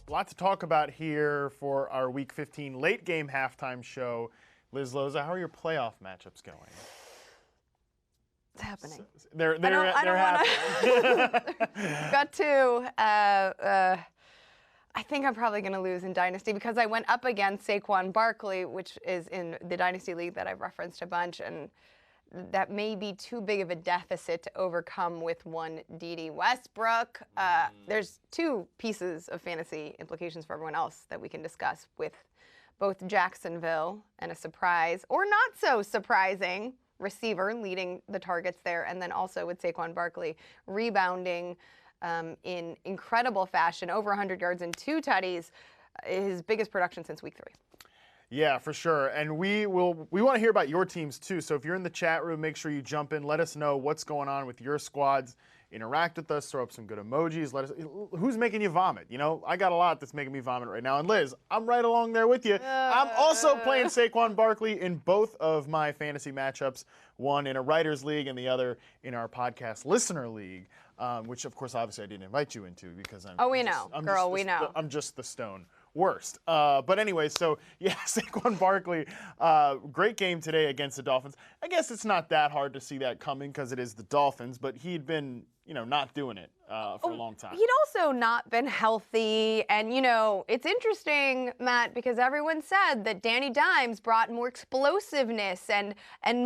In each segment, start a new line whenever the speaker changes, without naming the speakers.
A lot to talk about here for our Week 15 late game halftime show. Liz Loza, how are your playoff matchups going?
It's happening.
They're
happening. Got two. I think I'm probably going to lose in Dynasty because I went up against Saquon Barkley, which is in the Dynasty League that I've referenced a bunch, and that may be too big of a deficit to overcome with one D.D. Westbrook. There's two pieces of fantasy implications for everyone else that we can discuss with both Jacksonville and a surprise, or not so surprising, receiver leading the targets there, and then also with Saquon Barkley rebounding in incredible fashion, over 100 yards and 2 tutties, his biggest production since week 3.
Yeah, for sure. And we want to hear about your teams too. So if you're in the chat room, make sure you jump in. Let us know what's going on with your squads. Interact with us. Throw up some good emojis. Let us. Who's making you vomit? You know, I got a lot that's making me vomit right now. And Liz, I'm right along there with you. I'm also playing Saquon Barkley in both of my fantasy matchups. One in a writers league and the other in our podcast listener league, which of course obviously I didn't invite you into because I'm.
We know.
I'm just the stone worst. But anyway, so yeah, Saquon Barkley, great game today against the Dolphins. I guess it's not that hard to see that coming because it is the Dolphins, but he'd been, not doing it for a long time.
He'd also not been healthy. And, it's interesting, Matt, because everyone said that Danny Dimes brought more explosiveness and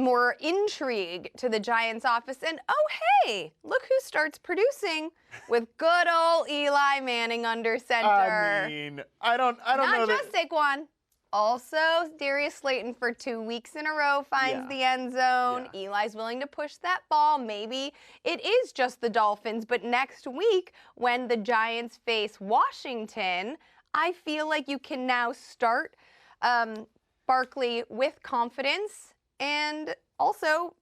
more intrigue to the Giants office. And, oh, hey, look who starts producing with good old Eli Manning under center.
I mean, I don't know.
Not just Saquon. Also, Darius Slayton for 2 weeks in a row finds the end zone. Yeah. Eli's willing to push that ball. Maybe it is just the Dolphins, but next week when the Giants face Washington, I feel like you can now start Barkley with confidence. And also,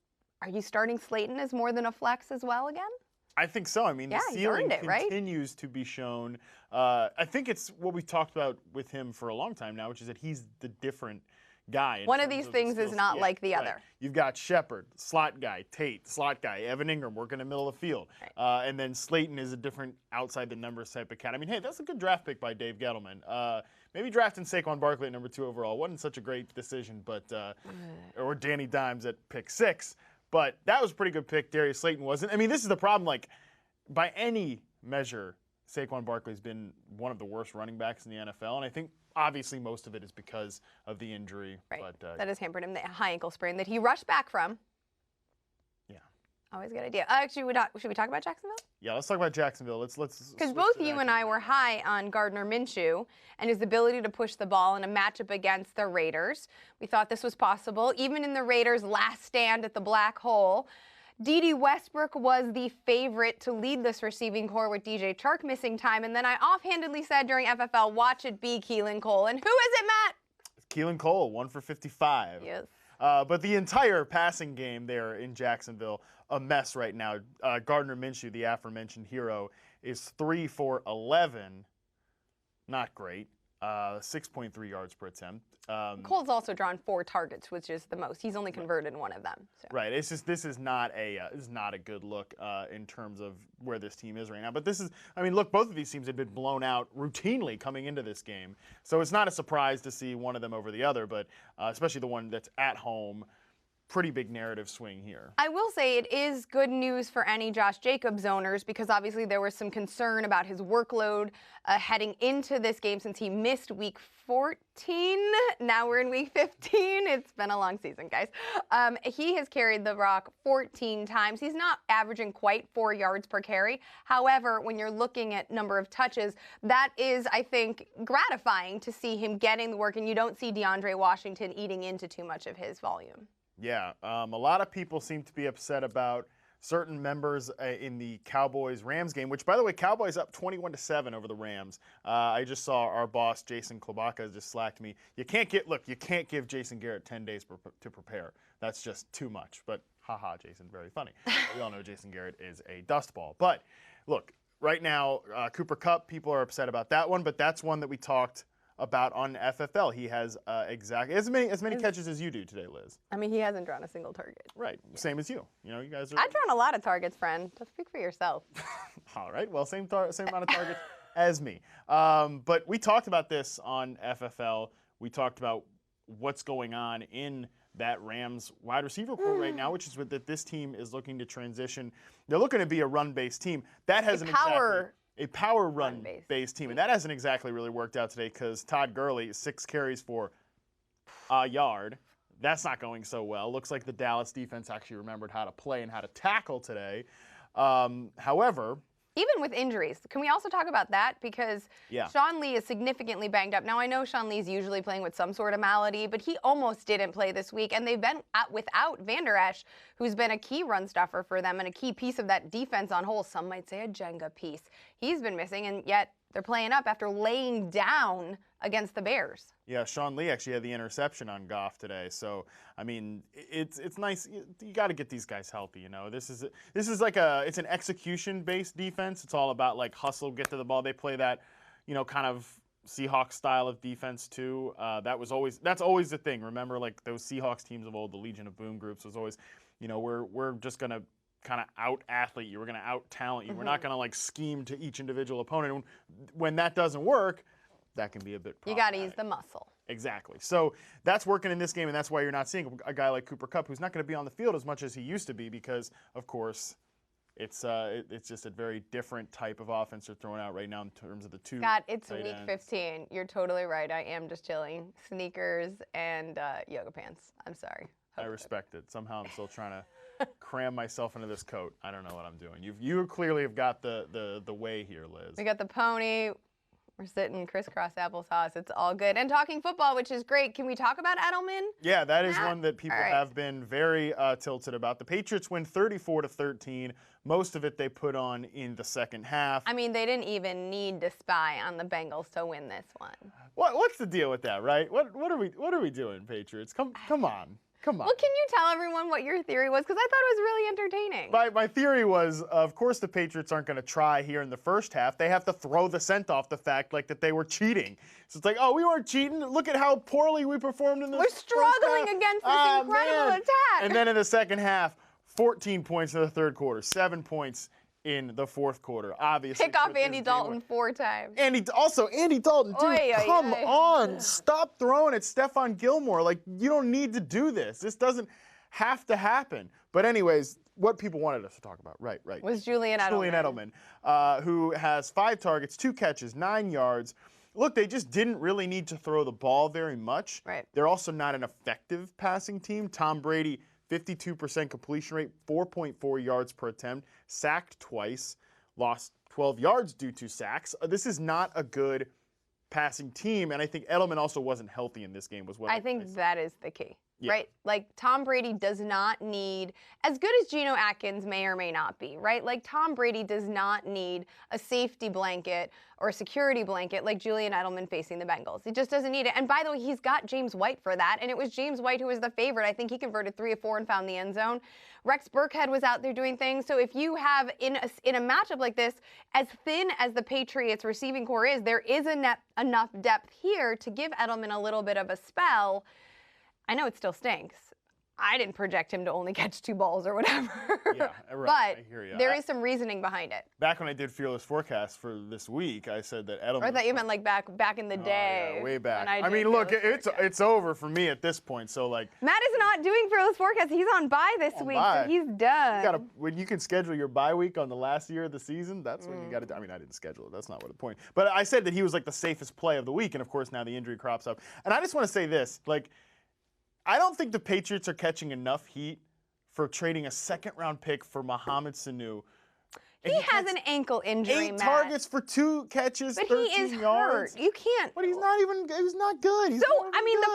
are you starting Slayton as more than a flex as well again?
I think so. I mean, the ceiling continues to be shown. I think it's what we talked about with him for a long time now, which is that he's the different guy.
One of these things is not like the other.
You've got Shepard, slot guy, Tate, slot guy, Evan Ingram working in the middle of the field. Right. And then Slayton is a different outside the numbers type of cat. I mean, hey, that's a good draft pick by Dave Gettleman. Maybe drafting Saquon Barkley at number 2 overall wasn't such a great decision, but or Danny Dimes at pick 6. But that was a pretty good pick. Darius Slayton wasn't. I mean, this is the problem. Like, by any measure, Saquon Barkley's been one of the worst running backs in the NFL. And I think, obviously, most of it is because of the injury.
Right. But, that has hampered him, the high ankle sprain that he rushed back from. Yeah. Always a good idea. Actually, should we talk about Jacksonville?
Yeah, let's talk about Jacksonville. Let's
because both you and I were high on Gardner Minshew and his ability to push the ball in a matchup against the Raiders. We thought this was possible. Even in the Raiders' last stand at the black hole, D.D. Westbrook was the favorite to lead this receiving corps with DJ Chark missing time. And then I offhandedly said during FFL, watch it be Keelan Cole. And who is it, Matt?
It's Keelan Cole, 1 for 55.
Yes.
But the entire passing game there in Jacksonville, a mess right now. Gardner Minshew, the aforementioned hero, is 3 for 11. Not great. 6.3 yards per attempt.
Cole's also drawn 4 targets, which is the most. He's only converted 1 of them. So.
Right. It's just this is not a good look in terms of where this team is right now. But look, both of these teams had been blown out routinely coming into this game, so it's not a surprise to see one of them over the other. But especially the one that's at home. Pretty big narrative swing here.
I will say it is good news for any Josh Jacobs owners because obviously there was some concern about his workload heading into this game since he missed week 14. Now we're in week 15. It's been a long season, guys. He has carried the rock 14 times. He's not averaging quite 4 yards per carry. However, when you're looking at number of touches, that is, I think, gratifying to see him getting the work, and you don't see DeAndre Washington eating into too much of his volume.
Yeah, a lot of people seem to be upset about certain members in the Cowboys-Rams game, which, by the way, Cowboys up 21-7 over the Rams. I just saw our boss, Jason Klobaka, just slacked me. You can't give Jason Garrett 10 days to prepare. That's just too much. But, haha, Jason, very funny. We all know Jason Garrett is a dust ball. But look, right now, Cooper Kupp, people are upset about that one, but that's one that we talked about on FFL. He has exactly as many catches as you do today, Liz.
I mean, he hasn't drawn a single target.
Right, same as you. You know, you guys are.
I've drawn a lot of targets, friend. Just speak for yourself.
All right, well, same amount of targets as me. But we talked about this on FFL. We talked about what's going on in that Rams wide receiver core right now, which is that this team is looking to transition. They're looking to be a run-based team. That hasn't a power run-based team, and that hasn't exactly really worked out today because Todd Gurley, 6 carries for a yard. That's not going so well. Looks like the Dallas defense actually remembered how to play and how to tackle today. However,
even with injuries, can we also talk about that? Because Shawn Lee is significantly banged up. Now, I know Shawn Lee's usually playing with some sort of malady, but he almost didn't play this week. And they've been without Van Der Esch, who's been a key run stuffer for them and a key piece of that defense on whole. Some might say a Jenga piece. He's been missing, and yet they're playing up after laying down against the Bears.
Yeah, Shawn Lee actually had the interception on Goff today. So, I mean, it's nice. You got to get these guys healthy, you know. This is like it's an execution-based defense. It's all about like hustle, get to the ball. They play that, you know, kind of Seahawks style of defense too. That's always the thing. Remember, like those Seahawks teams of old, the Legion of Boom groups was always, you know, we're just gonna kind of out-athlete you. We're going to out-talent you. We're not going to, like, scheme to each individual opponent. And when that doesn't work, that can be a bit problematic.
You got to use the muscle.
Exactly. So that's working in this game, and that's why you're not seeing a guy like Cooper Kupp who's not going to be on the field as much as he used to be because, of course, it's just a very different type of offense they're throwing out right now in terms of the two.
Scott, it's week 15. You're totally right. I am just chilling. Sneakers and yoga pants. I'm sorry.
I respect it. Somehow I'm still trying to cram myself into this coat. I don't know what I'm doing. You clearly have got the way here, Liz.
We got the pony. We're sitting crisscross applesauce. It's all good. And talking football, which is great. Can we talk about Edelman?
Yeah, that is one that people have been very tilted about. The Patriots win 34-13. Most of it they put on in the second half.
I mean, they didn't even need to spy on the Bengals to win this one.
What's the deal with that, right? What are we doing, Patriots? Come on. Come on.
Well, can you tell everyone what your theory was? Because I thought it was really entertaining.
My theory was, of course, the Patriots aren't going to try here in the first half. They have to throw the scent off the fact that they were cheating. So it's like, oh, we weren't cheating. Look at how poorly we performed in this
We're struggling against this incredible attack.
And then in the second half, 14 points in the third quarter, 7 points in the fourth quarter, obviously.
Pick off Andy Dalton 4 times.
Andy Dalton, dude, come on. Stop throwing at Stephon Gilmore. Like, you don't need to do this. This doesn't have to happen. But anyways, what people wanted us to talk about, right.
Was Julian Edelman.
Julian Edelman, who has 5 targets, 2 catches, 9 yards. Look, they just didn't really need to throw the ball very much.
Right.
They're also not an effective passing team. Tom Brady, 52% completion rate, 4.4 yards per attempt, sacked twice, lost 12 yards due to sacks. This is not a good passing team, and I think Edelman also wasn't healthy in this game as well.
I think that is the key, right? Like, Tom Brady does not need, as good as Geno Atkins may or may not be, right? Like, Tom Brady does not need a safety blanket or a security blanket like Julian Edelman facing the Bengals. He just doesn't need it. And by the way, he's got James White for that, and it was James White who was the favorite. I think he converted 3 of 4 and found the end zone. Rex Burkhead was out there doing things. So if you have, in a matchup like this, as thin as the Patriots receiving core is, there is enough depth here to give Edelman a little bit of a spell. I know it still stinks. I didn't project him to only catch 2 balls or whatever.
Yeah, right.
But
I hear you.
There is some reasoning behind it.
Back when I did Fearless Forecast for this week, I said that Edelman.
Or I thought you meant like back in the day.
Yeah, way back. I mean, look, it's over for me at this point. So like.
Matt is not doing Fearless Forecast. He's on bye this week, so he's done.
When you can schedule your bye week on the last year of the season, that's when you got to do. I mean, I didn't schedule it. That's not what the point. But I said that he was like the safest play of the week, and of course now the injury crops up. And I just want to say this, like. I don't think the Patriots are catching enough heat for trading a second-round pick for Mohamed Sanu.
He has an ankle injury,
8
Matt.
targets for 2 catches,
but
13
he is
yards.
Hurt. You can't.
But he's not good.
The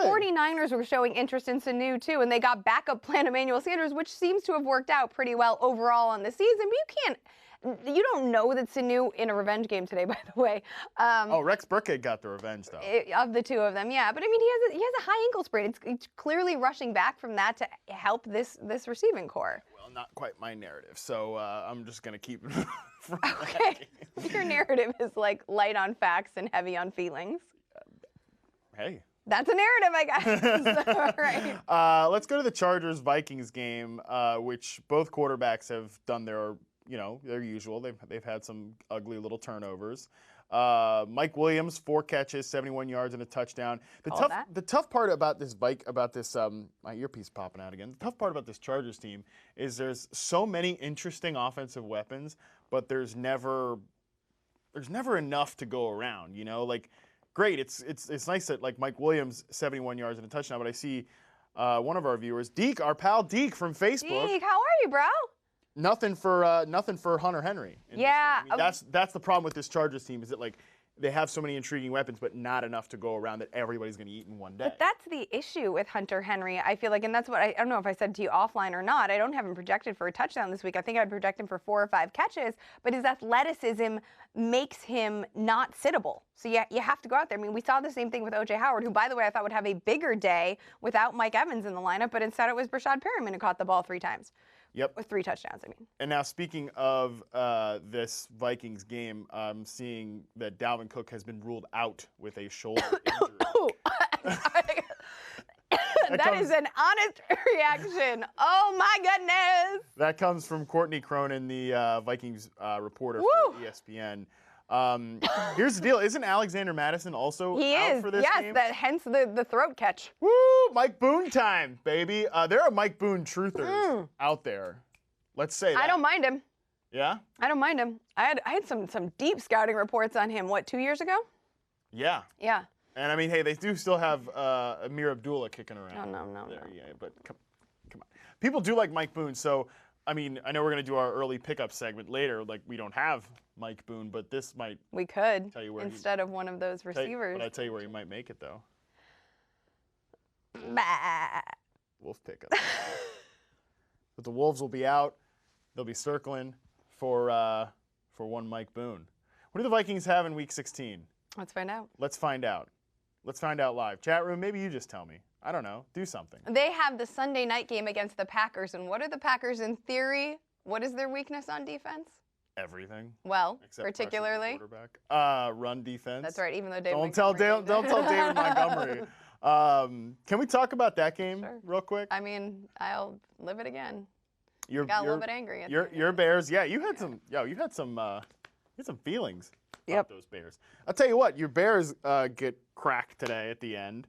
49ers were showing interest in Sanu, too, and they got backup plan Emmanuel Sanders, which seems to have worked out pretty well overall on the season. But you can't You don't know that Sanu in a revenge game today, by the way.
Oh, Rex Burkhead got the revenge, though.
Of the two of them, yeah. But I mean, he has a high ankle sprain. It's clearly rushing back from that to help this receiving core.
Well, not quite my narrative, so I'm just going to keep it from
Okay. Your narrative is like light on facts and heavy on feelings.
Hey.
That's a narrative, I guess. All right.
Let's go to the Chargers-Vikings game, which both quarterbacks have done their usual. They've had some ugly little turnovers. Mike Williams, 4 catches, 71 yards and a touchdown. The tough part about this my earpiece popping out again. The tough part about this Chargers team is there's so many interesting offensive weapons, but there's never enough to go around. Like, great, it's nice that like Mike Williams, 71 yards and a touchdown, but I see one of our viewers, Deke, our pal Deke from Facebook.
Deke, how are you, bro?
Nothing for Hunter Henry.
Yeah.
I mean, that's the problem with this Chargers team, is that like they have so many intriguing weapons, but not enough to go around that everybody's going to eat in one day.
But that's the issue with Hunter Henry, I feel like, and that's what I don't know if I said to you offline or not. I don't have him projected for a touchdown this week. I think I'd project him for 4 or 5 catches, but his athleticism makes him not sittable. So you have to go out there. I mean, we saw the same thing with O.J. Howard, who, by the way, I thought would have a bigger day without Mike Evans in the lineup, but instead it was Brashad Perriman who caught the ball 3 times.
Yep.
With 3 touchdowns, I mean. And
now, speaking of this Vikings game, I'm seeing that Dalvin Cook has been ruled out with a shoulder injury.
That is an honest reaction. Oh, my goodness.
That comes from Courtney Cronin, the Vikings reporter for ESPN. Here's the deal. Isn't Alexander Madison also out for this game?
Yes, hence the throat catch.
Woo! Mike Boone time, baby. There are Mike Boone truthers out there. Let's say that.
I don't mind him.
Yeah?
I don't mind him. I had some deep scouting reports on him, 2 years ago?
Yeah.
Yeah.
And I mean, hey, they do still have Amir Abdullah kicking around.
No.
Yeah, but come on. People do like Mike Boone, so I mean, I know we're going to do our early pickup segment later. Like, we don't have Mike Boone, but this might.
We could.
Tell you where
instead of one of those receivers.
But I tell you where he might make it, though.
Bah.
Wolf pickup. But the Wolves will be out. They'll be circling for one Mike Boone. What do the Vikings have in Week 16?
Let's find out.
Let's find out live. Chat room, maybe you just tell me. I don't know. Do something.
They have the Sunday night game against the Packers, and what are the Packers in theory? What is their weakness on defense?
Everything.
Well,
except
particularly
run defense.
That's right. Even though David
don't tell David Montgomery. Can we talk about that game real quick?
I mean, I'll live it again.
You
got a little bit angry.
Your Bears, yeah. You had some feelings about those Bears. I'll tell you what, your Bears get cracked today at the end.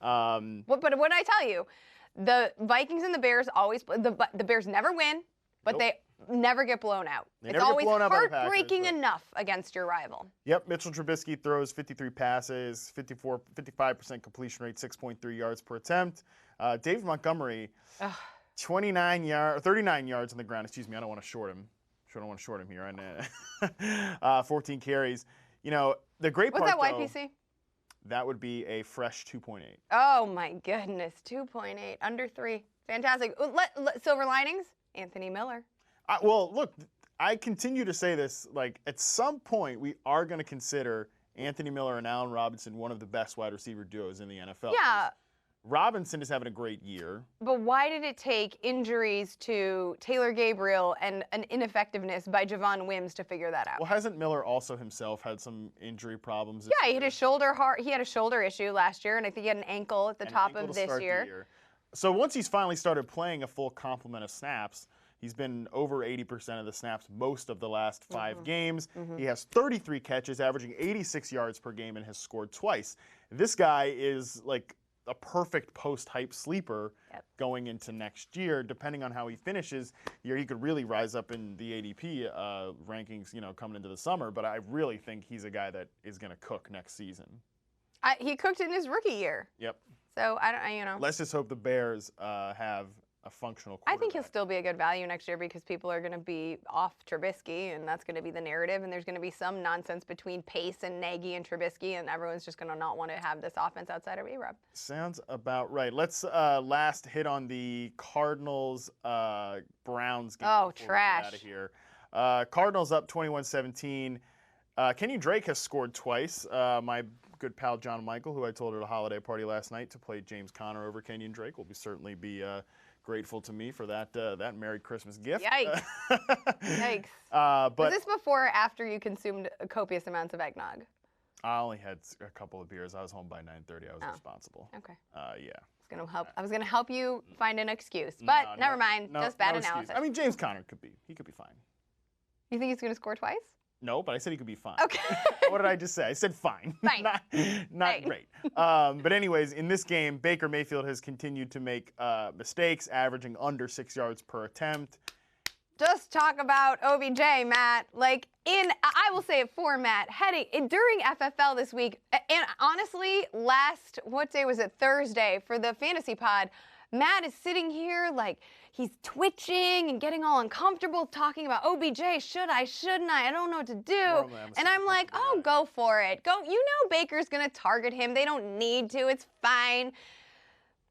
But what I tell you, the Vikings and the Bears always the Bears never win, but they never get blown out. It's always heartbreaking enough against your rival.
Yep, Mitchell Trubisky throws 55% completion rate, 6.3 yards per attempt. David Montgomery, 39 yards on the ground. Excuse me, I don't want to short him. I don't want to short him here. 14 carries. You know, the great part,
what's that YPC?
That would be a fresh 2.8.
Oh, my goodness. 2.8. Under 3. Fantastic. Silver linings? Anthony Miller.
Well, look, I continue to say this. Like, at some point, we are going to consider Anthony Miller and Allen Robinson one of the best wide receiver duos in the NFL.
Yeah.
Robinson is having a great year.
But why did it take injuries to Taylor Gabriel and an ineffectiveness by Javon Wims to figure that out?
Well, hasn't Miller also himself had some injury problems?
Yeah, he had a shoulder issue last year, and I think he had an ankle at the top of this year.
So once he's finally started playing a full complement of snaps, he's been over 80% of the snaps most of the last 5 games. He has 33 catches, averaging 86 yards per game, and has scored twice. This guy is like a perfect post-hype sleeper going into next year. Depending on how he finishes, he could really rise up in the ADP rankings, coming into the summer. But I really think he's a guy that is going to cook next season.
He cooked in his rookie year.
Yep.
So I don't.
Let's just hope the Bears have a functional quarterback.
I think he'll still be a good value next year because people are going to be off Trubisky, and that's going to be the narrative. And there's going to be some nonsense between Pace and Nagy and Trubisky, and everyone's just going to not want to have this offense outside of A-Rob.
Sounds about right. Let's last hit on the Cardinals Browns game.
Oh, trash!
Out of here. Cardinals up 21-17. Kenyon Drake has scored twice. My good pal John Michael, who I told at a holiday party last night to play James Conner over Kenyon Drake, will certainly be grateful to me for that Merry Christmas gift.
Yikes. Yikes.
But
was this before or after you consumed copious amounts of eggnog?
I only had a couple of beers. I was home by 9:30. I was responsible.
Okay.
Yeah.
I was gonna help you find an excuse, but never mind. Just bad analysis.
Excuse. I mean, James Conner he could be fine.
You think he's gonna score twice?
No, but I said he could be fine.
Okay.
What did I just say? I said fine.
Fine.
Not great. But anyways, in this game, Baker Mayfield has continued to make mistakes, averaging under 6 yards per attempt.
Just talk about OBJ, Matt. I will say it for Matt, during FFL this week, and honestly, what day was it? Thursday, for the fantasy pod, Matt is sitting here he's twitching and getting all uncomfortable talking about OBJ. Should I, shouldn't I? I don't know what to do. And I'm like, oh, go for it. Go. You know Baker's going to target him. They don't need to. It's fine.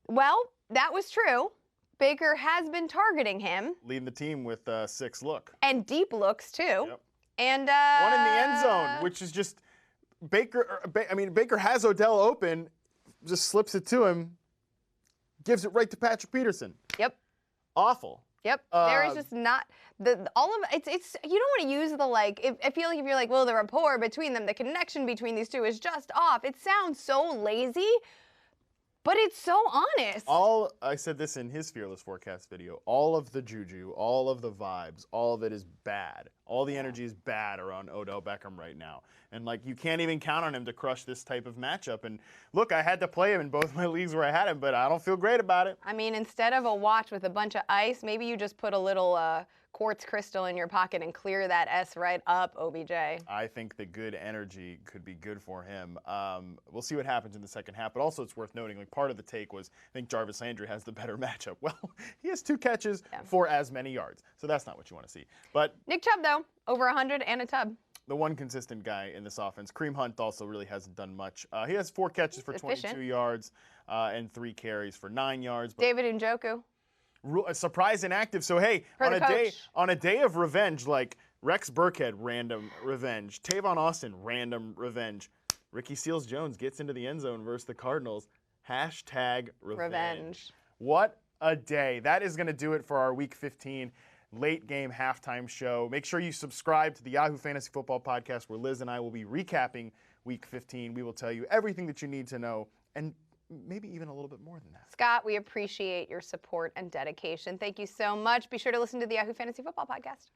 Well, that was true. Baker has been targeting him.
Leading the team with 6 look.
And deep looks, too.
Yep.
And
one in the end zone, which is just Baker. Baker has Odell open, just slips it to him, gives it right to Patrick Peterson.
Yep.
Awful.
Yep. There is just not all of it's. You don't want to use I feel like if you're like, well, the rapport between them, the connection between these two is just off. It sounds so lazy. But it's so honest.
I said this in his Fearless Forecast video. All of the juju, all of the vibes, all of it is bad. All the energy is bad around Odell Beckham right now. And you can't even count on him to crush this type of matchup. And look, I had to play him in both my leagues where I had him, but I don't feel great about it.
I mean, instead of a watch with a bunch of ice, maybe you just put a little quartz crystal in your pocket and clear that S right up, OBJ.
I think the good energy could be good for him. We'll see what happens in the second half, but also it's worth noting, part of the take was I think Jarvis Landry has the better matchup. Well, he has 2 catches for as many yards, so that's not what you want to see. But
Nick Chubb, though, over 100 and a tub.
The one consistent guy in this offense. Kareem Hunt also really hasn't done much. He has 4 catches for 22 yards and 3 carries for 9 yards. But
David Njoku.
Surprise inactive. So hey, on a day of revenge, Rex Burkhead, random revenge. Tavon Austin, random revenge. Ricky Seals-Jones gets into the end zone versus the Cardinals. #revenge. What a day. That is going to do it for our Week 15 late game halftime show. Make sure you subscribe to the Yahoo Fantasy Football Podcast, where Liz and I will be recapping Week 15. We will tell you everything that you need to know, and maybe even a little bit more than that.
Scott, we appreciate your support and dedication. Thank you so much. Be sure to listen to the Yahoo Fantasy Football Podcast.